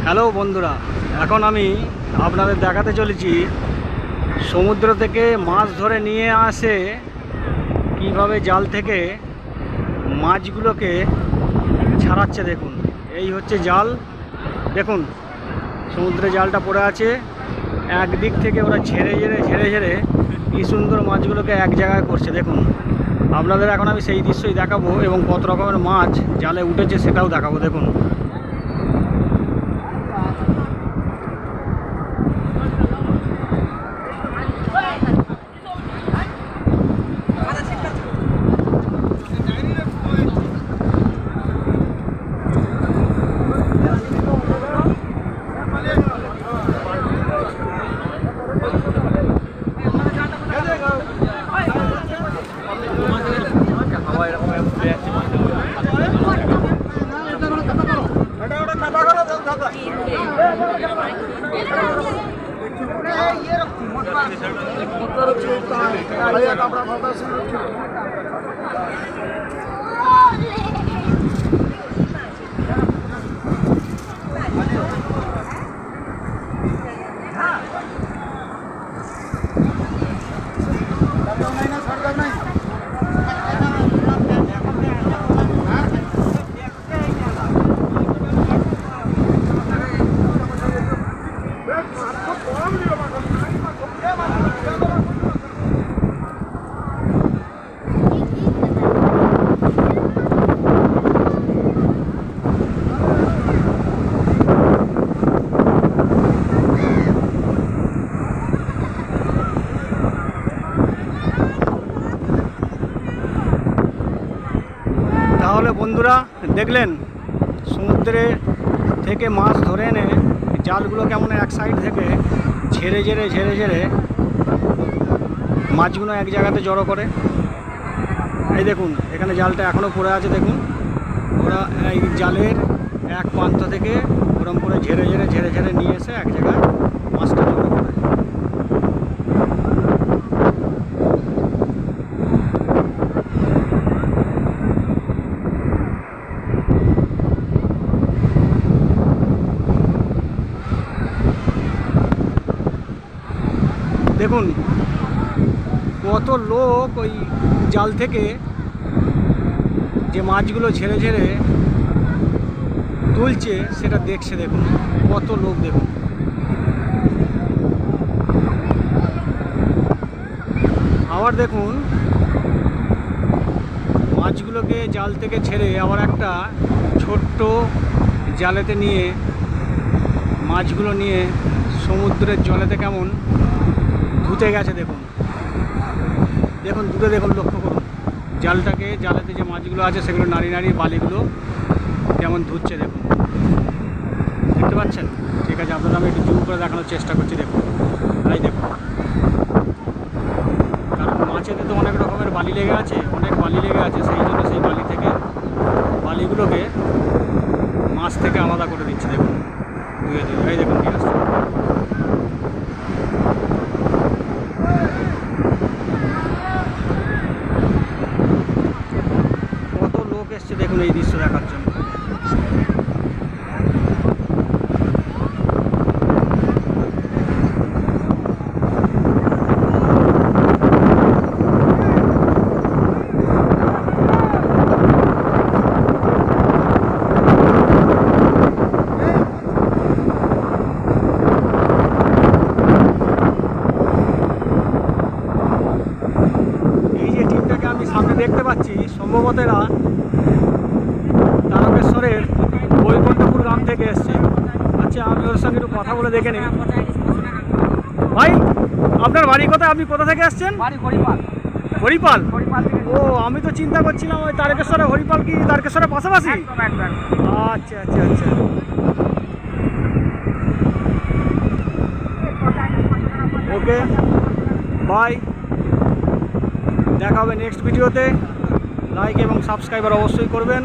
Hello বন্ধুরা, এখন আমি আপনাদের দেখাতে চলেছি সমুদ্র থেকে মাছ ধরে নিয়ে আসে কিভাবে জাল থেকে মাছগুলোকে ছাড়াচ্ছে। দেখুন, এই হচ্ছে জাল। দেখুন সমুদ্রে জালটা পড়ে আছে, একদিক থেকে ওরা ঝেড়ে ঝেড়ে কি সুন্দর মাছগুলোকে এক জায়গায় করছে। দেখুন, আপনাদের এখন আমি সেই দৃশ্যই দেখাবো এবং কত রকমের মাছ জালে উঠেছে সেটাও দেখাবো। দেখুন, তাহলে বন্ধুরা দেখলেন সমুদ্রে থেকে মাছ ধরে এনে জালগুলো কেমন এক সাইড থেকে ঝেড়ে ঝেড়ে মাছগুলো এক জায়গাতে জড়ো করে। এই দেখুন, এখানে জালটা এখনও পড়ে আছে। দেখুন, ওরা এই জালের এক প্রান্ত থেকে ওরম করে ঝেড়ে ঝেড়ে নিয়ে এসে এক জায়গায় মাছটা জড়ো করে। দেখুন কত লোক ওই জাল থেকে যে মাছগুলো ঝেড়ে তুলছে সেটা দেখছে। দেখুন কত লোক। দেখুন, আবার দেখুন মাছগুলোকে জাল থেকে ছেড়ে আবার একটা ছোট্ট জালেতে নিয়ে মাছগুলো নিয়ে সমুদ্রের জলেতে কেমন ধুতে গেছে। দেখুন দূরে দেখুন, লক্ষ্য করুন জালেতে যে মাছগুলো আছে সেগুলো নাড়ি বালিগুলো কেমন ধুচ্ছে। দেখুন, দেখতে পাচ্ছেন? ঠিক আছে, আপনারা আমি একটু জুম করে দেখানোর চেষ্টা করছি। দেখুন, তাই দেখুন, কারণ মাছেতে তো অনেক রকমের বালি লেগে আছে, সেই জন্য সেই বালি থেকে বালিগুলোকে মাছ থেকে আলাদা করে দিচ্ছে। দেখুন ধুয়ে এই দেখুন কি আসছে। কত লোক এসছে দেখুন এই দৃশ্য দেখার জন্য। আমি সামনে দেখতে পাচ্ছি সম্ভবত এরা তারকেশ্বরের বৈকুণ্ঠপুর গ্রাম থেকে এসছে। আচ্ছা, আমি ওর সঙ্গে একটু কথা বলে দেখে নিই। ভাই, আপনার বাড়ি কোথায়? আপনি কোথা থেকে আসছেন? হরিপাল। ও, আমি তো চিন্তা করছিলাম ওই তারকেশ্বরে হরিপাল কি তারকেশ্বরের পাশাপাশি? আচ্ছা। ওকে, বাই, দেখা হবে নেক্সট ভিডিওতে। লাইক এবং সাবস্ক্রাইবার অবশ্যই করবেন।